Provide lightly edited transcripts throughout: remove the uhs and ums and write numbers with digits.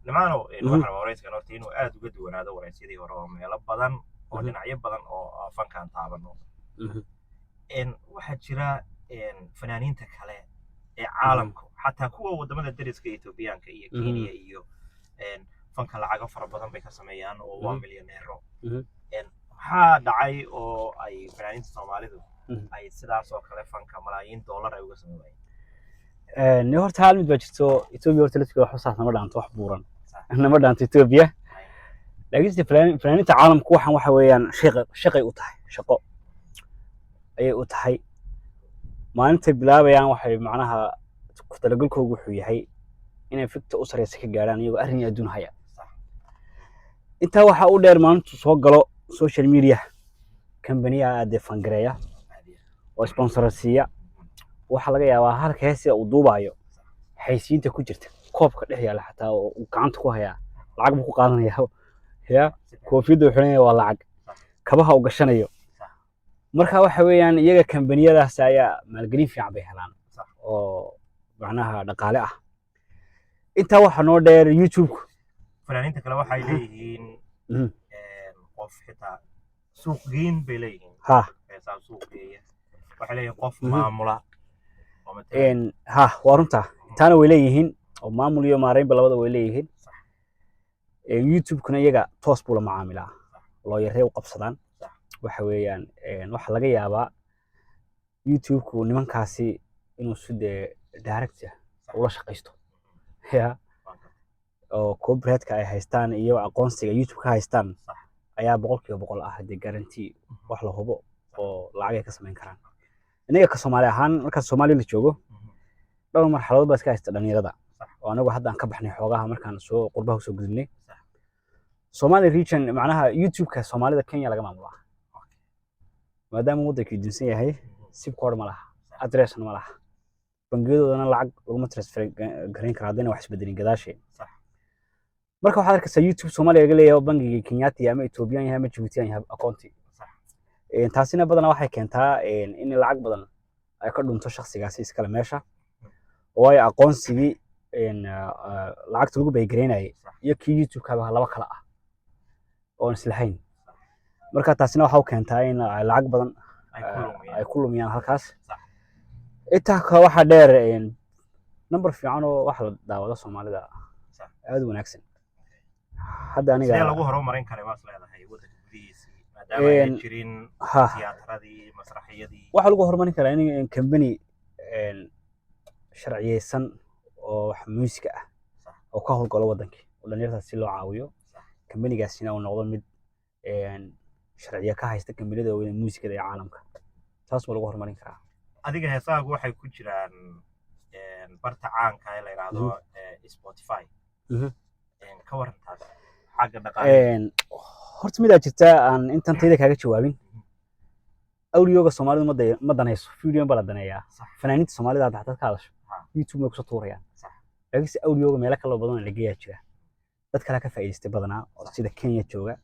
nimaano Mhm, waxaan warayska horta inuu aad uga duwanaado waraysyadii hore oo meelo badan oo mhm, dhinacyo badan oo fankaan taabano mhm, waxaa jira fanaaniinta kale ee mhm, caalamka xataa kuwa wadamada dariska Etoobiyaanka iyo mhm, Kenya iyo fanka lacago fara badan bay ka sameeyaan oo waa mhm, milyaneero mhm, waxaa dhacay oo ay fanaaniinta Soomaalidu mhm. ay sidaas oo kale fanka malaayiin dollar ay uga sameeyaan Ni horta hal mid baa jirto Ethiopia horta laftigeeda wax saas nama dhaanto wax buuran sax nama dhaanto Ethiopia hay laakiinse fanaaniinta caalamku waxaan waxa weeyaan shaqay u tahay shaqo ayay u tahay maalintay bilaabayaan waxay macnaha ku talagalkoogu wuxuu yahay inay fikta u sareysa ka gaaraan iyagoo arrin adduun haya sax intaa waxaa u dheer maalintu soo galo social media kambaniya dee fangareeya caadi oo sponsor siiya waxaa laga yaabaa halka heesiga uu duubayo xaysiinta ku jirta koobka dhex yaala xataa oo uu gacanta ku hayaa lacag buu ku qaadanaya ya koofiyadda uu xiranaya waa lacag kabaha uu gashanayo sax marka waxa weeyaan iyaga kambaniyadaas ayaa maalgelin fiican bay helaan sax oo macnaha dhaqaale ah intaa waxaa noo dheer youtube fanaaniinta kale waxay leeyihiin qof xitaa suuq geyn bay leeyihiin ha heesaa suuq geeya waxay leeyihiin qof mhm. maamula oo matalan ha waa runta taana way leeyihiin oo maamul iyo maareynba labada way leeyihiin sax youtube-kuna iyaga toos buu la macaamilaa looyarey u qabsadaan sax waxa weeyaan waxaa laga yaabaa youtube-ku nimankaasi inuu si dee direct ula shaqaysto ya oo copyright-ka ay haystaan iyo aqoonsiga youtube ka haystaan sax ayaa boqolkiiba boqol ah dee guarantee wax la hubo oo lacag ay ka samayn karaan inaga ka Soomaali ahaan marka Soomaaliya la joogo dhowr marxaladood baa iska haysta dhalinyarada oo anagu hadda aan ka baxnay xoogaha markaan soo qurbaha soo gudubnay Somali region macnaha youtube-ka Soomaalida Kenya laga maamulaa maadaama waddanka dunsan yahay sib koor ma laha address ma laha bangiyadoodana lacag laguma transfer gareyn karo haddana wax isbedelin gadaashee marka waxaad arkaysaa youtube Soomaaliya laga leeyahay bangiga Kenyatta ama Ethiopian yahay ama Djibouti yahay akoonti taasina badanaa waxay keentaa in lacag badan ay ka dhunto shakhsigaasi iskale meesha oo ay aqoonsigii lacagta lagu baygareynayay iyo kii youtube-ka laba kala ah oo islahayn marka taasina waxa u keentaa in lacag badan ay ku lumiyaan halkaas intaa ka waxa dheer number fiican oo wax la daawado Soomaalida aad u wanaagsan hadda aniga sidee lagu horumarin karay waas leedahay waddanka gudihiisa maadaama ay jirin tiyaatarradii masraxiyadii waxa lagu horumarin karaa in company sharciyeysan oo wax muusiga ah oo ka howlgalo waddanka oo dhalinyarada si loo caawiyo company-gaasina uu noqdo mid sharciyo ka haysta kambaniyada waaweyn ee muusikada ee caalamka taas ma lagu horumarin karaa adiga heesaagu waxay ku jiraan barta caanka ee la yidhaahdo Spotify ka warantaas xagga dhaqaale horta midaa jirta aan intan tayda kaaga jawaabin awliyooga Soomaalidu ma danayso video baa la daneeyaa fanaaniinta Soomaalida hadda ka hadasho youtube ma ku soo tuurayaan laakiinse awliyooga meelo kala badan la geeyaa jira dad kale ka faa'iideystay badanaa oo sida Kenya jooga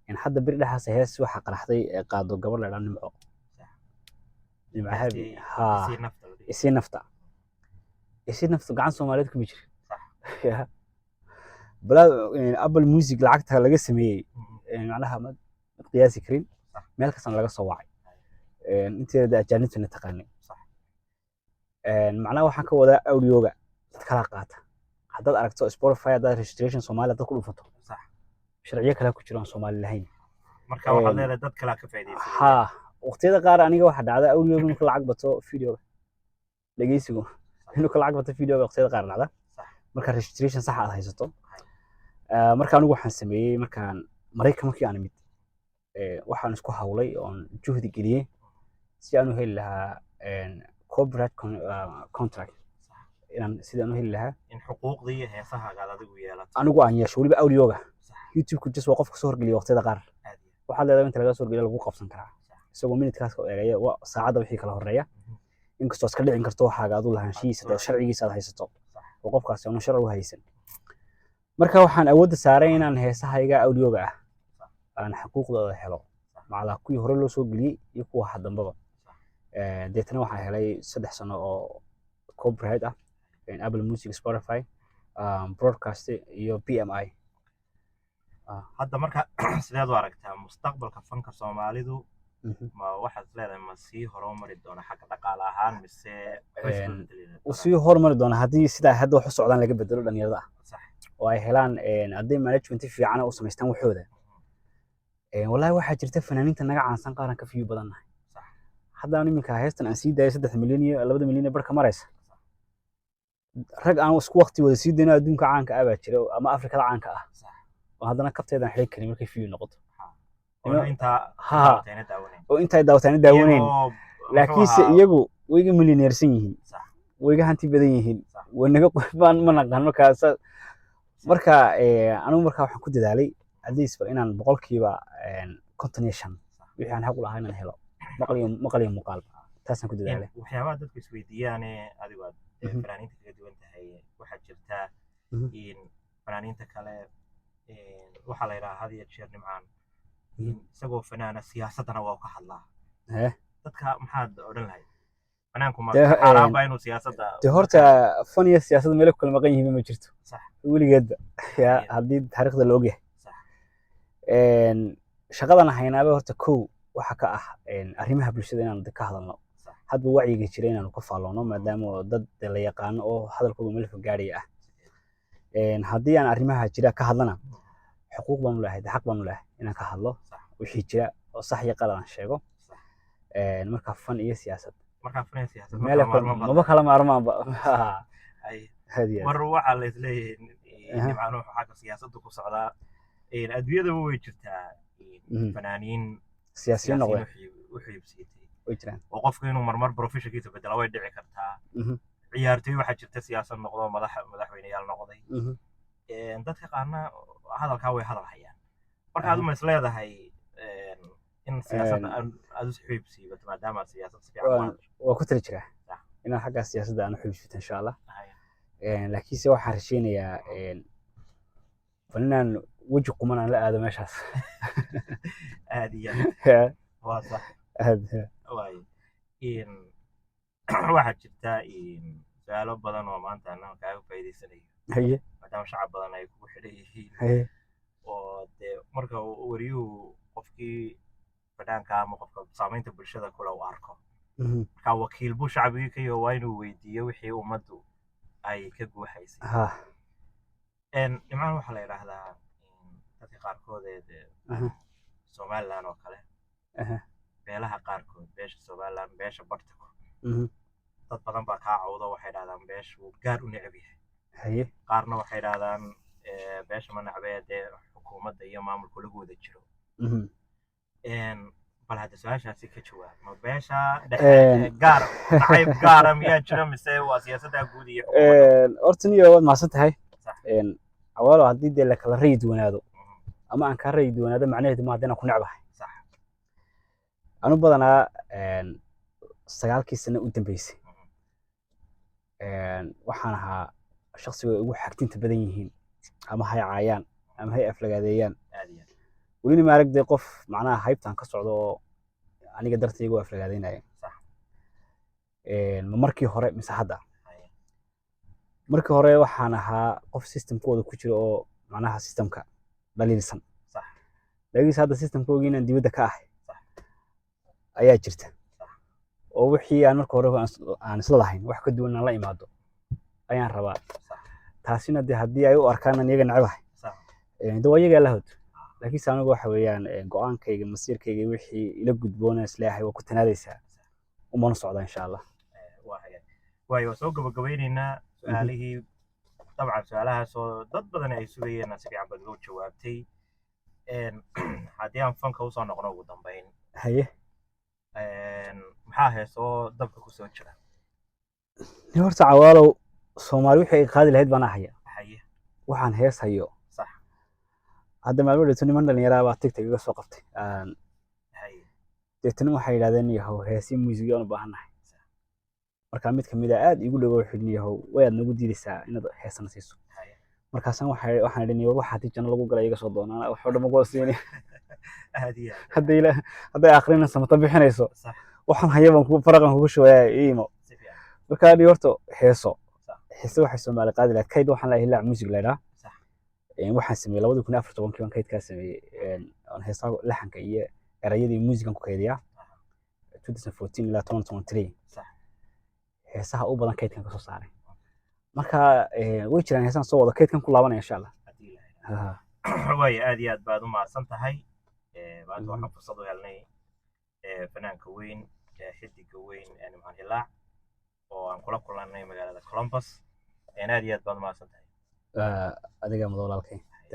in hadda bir dhaxaas hees waxa qaraxday ee qaado gabar la nimco nimcahabi ha isi nafta gacan Soomaaliyeed kuma jira bala Apple Music lacagta laga sameeyay macnaha ma qiyaasi karin meel kasan laga soo wacay inteeda ajaanibta taqaanay macnaha waxaan ka wadaa audio-ga dad kala qaata haddaad aragto Spotify haddaad registration Soomaaliya dad ku dhufato sharciyo kale ku jiraan Soomaali lahayn marka waxaad leedahay dad kale ka faa'iideystay ha waqtiyada qaar aniga waxa dhacda audio-ga inuu lacag bato video-ga dhageysigu inuu lacag bato video-ga waqtiyada qaar dhacda marka registration sax ah haysato marka anigu waxaan sameeyay markaan Mareykanka aan imid waxaan isku hawlay oo juhdi geliyay si aan u heli lahaa copyright contract inaan sidaan u heli lahaa in xuquuqdii heesaha aad adigu yeelato anigu aan yeesho waliba audio-ga youtube-ku just waa qofka soo horgeliya waqtiyada qaar waxaad leedahay inta laga soo horgeliya lagu qabsan karaa isagoo minute-kaas ka eegaya saacadda wixii kala horeeya inkastoo iska dhicin karto waxaaga adu lahaanshihiisa sharcigiisa aad haysato oo qofkaas aanu sharci u haysan marka waxaan awoodda saaray inaan heesahayga audio-ga ah aan xuquuqdooda helo macala kuwii hore loo soo geliyay iyo kuwa hadambaba deetana waxaan helay 3 sano oo copyright ah Apple Music Spotify broadcast iyo PMI. hadda marka sideed u aragtaa mustaqbalka fanka Soomaalidu ma waxaad leedahay ma sii horumari doona xagga dhaqaale ahaan mise u sii horumari doona haddii sidaa hadda wax u socdaan laga bedelo dhalinyarada sax oo ay helaan hadday management fiican u samaystaan waxooda wallahi waxaa jirta fanaaniinta naga caansan qaaran ka fiyo badannahay sax hadda iminka heestan aan sii daayay 3 milyan iyo 2 milyan barka maraysa rag aan isku waqti wada sii dayno adduunka caanka ah baa jira ama Afrikada caanka ah sax oo haddana kabteedan xilay karin markay fiyo noqoto oo inta oo inta daawaneen laakiinse iyagu wayga milyaneersan yihiin sax wayga hanti badan yihiin wanaga qofbaan ma naqaan markaas marka anigu marka waxaan ku dadaalay adiis bal inaan boqolkiiba 55 wixii aan xaq u lahayn inaan helo maqal iyo muuqaal taasaan ku dadaalay waxyaabaha dadku isweydiiyaan adigu aad fanaaniinta kaga duwan tahay waxaa jirta in fanaaniinta kale waxa la yiraahdaa hadiya jeer nimcaan isagoo fanaana siyaasadana waa ka hadlaa dadka maxaad odhan lahayd fanaanku ma xaraan baa inuu siyaasadda horta faniya siyaasadda meel kale maqan yihiin ma jirto sax weligeedba haddii taariikhda la ogyahay shaqadan haynaaba horta kow waxa ka ah arrimaha bulshada inaan ka hadalno hadba wacyiga jira inaan ka faaloono maadaama dad la yaqaan oo hadalkooda meel fog gaaraya ah haddii aan arrimaha jira ka hadlana xuquuq baan u leeyahay xaq baan u leeyahay inaan ka hadlo wixii jira oo sax iyo qalad aan sheego marka fan iyo siyaasad meel ma kala maarmaanba mar waxa la isleeyahay nimcaan wuxuu xagga siyaasadda ku socdaa adduunyada way jirtaa fanaaniin siyaasiyiin noqday wuxuu iibsiyay way jiraan oo qofku inuu marmar professionkiisa bedelo way dhici kartaa ciyaartoy waxaa jirta siyaasad noqdo madaxweynayaal noqday dadka qaarna hadalkaa way hadal hayaan marka aad ma is leedahay in siyaasadda aad u xiibsiibato maadaama siyaasad si fiican waa ku tiri jiraa inaan xagga siyaasadda aan u xiibsito insha Allah laakiinse waxaan rajaynayaa fanaan وجه قمنا لا هذا مش هذه واضح هذا واي إن واحد جبتا إن سؤال بدن وما أنت أنا كأي فايدة سنة هي ما دام شعب بدن أي كوب حريه هي ومركا وريو قفكي بدن كام قفك سامين تبرشة كله واركو كوكيل بو شعبي كي وينو ويديه وحي ومدو أي كجو حيسي إن نمان وحلا يراه dadka qaarkood ee Soomaaliland oo kale beelaha qaarkood beesha Soomaaliland beesha Bartako dad badan baa ka cawda waxay yiraahdaan beeshu gaar u necab yahay qaarna waxay yiraahdaan beesha ma nacbeed xukuumadda iyo maamulku lagu wada jiro bal hadda su'aashaasi ka jawaab ma beesha gaar nacayb gaar miyaa jira mise waa siyaasadda guud iyo horta niyo waad maasan tahay awalo haddii la kala reeyid wanaado ama aan ka reeyid wanaado macnaheedu ma hadana ku necbahay sax anu badanaa 9 sano u dambeysay waxaan ahaa shakhsiga ugu xagtinta badan yihiin ama hay caayaan ama hay aflagaadeeyaan weli ma aragday qof macnaha haybtan ka socdo oo aniga dartayga u aflagaadeynaya sax markii hore mise hadda markii hore waxaan ahaa qof systemkooda ku jira oo macnaha systemka dhaliilsan sax laakiin hadda systemkooda inaan dibadda ka ahay sax ayaa jirta oo wixii aan markii hore aan isla lahayn wax ka duwan la imaado ayaan rabaa sax taasina haddii ay u arkaan aniga nacabahay sax dawayaga la hod laakiin anigu waxa weeyaan go'aankayga masiirkayga wixii ila gudboona islaahay waa ku tanaadaysaa uma socda insha Allah waayo soo gabagabeynayna su'aalihii طبعا سؤالها سو ضد بدن ay sugayeen si fiican baad loo jawaabtay hadii aan fanka u soo noqono ugu dambeyn haye maxaa heeso dabka ku soo jira ni horta cawaalow Soomaali wixii qaadi lahayd bana haya haye waxaan hees hayo sax hadda maalmo dhigto niman dhalinyaro baa TikTok iga soo qabtay haye deetana waxay yiraahdeen yahow heesi music aan u baahanahay marka mid kamid ah aad igu dhago xidniyahow way aad nagu diidaysaa inaad heesan siiso markaas waxaan idin waxa tijan lagu galay iga soo doonaan wax dhammo go siinay aadiya hadday aakhirina samata bixinayso waxaan hayban ku faraqan kugu shooyaa iimo marka ani horto heese waxay Soomaali qaadi lahayd kayd waxaan la helaa music leedahay صح waxaan sameeyay 2014 baan kaydkaa sameeyay aan heesaha laxanka iyo erayadii musican ku kaydiyaa 2014 ilaa 2023 صح heesaha u badan kaydkan ka soo saaray marka way jiraan heesahan soo wada kaydkan ku laabanaya insha Allah way aad iyo aad baad u mahadsan tahay maanta waxaan fursad u helnay fanaanka weyn xidiga weyn Nimcaan Hilaac oo aan kula kulannay magaalada Columbus aad iyo aad baad u mahadsan tahay adiga madawalaalkay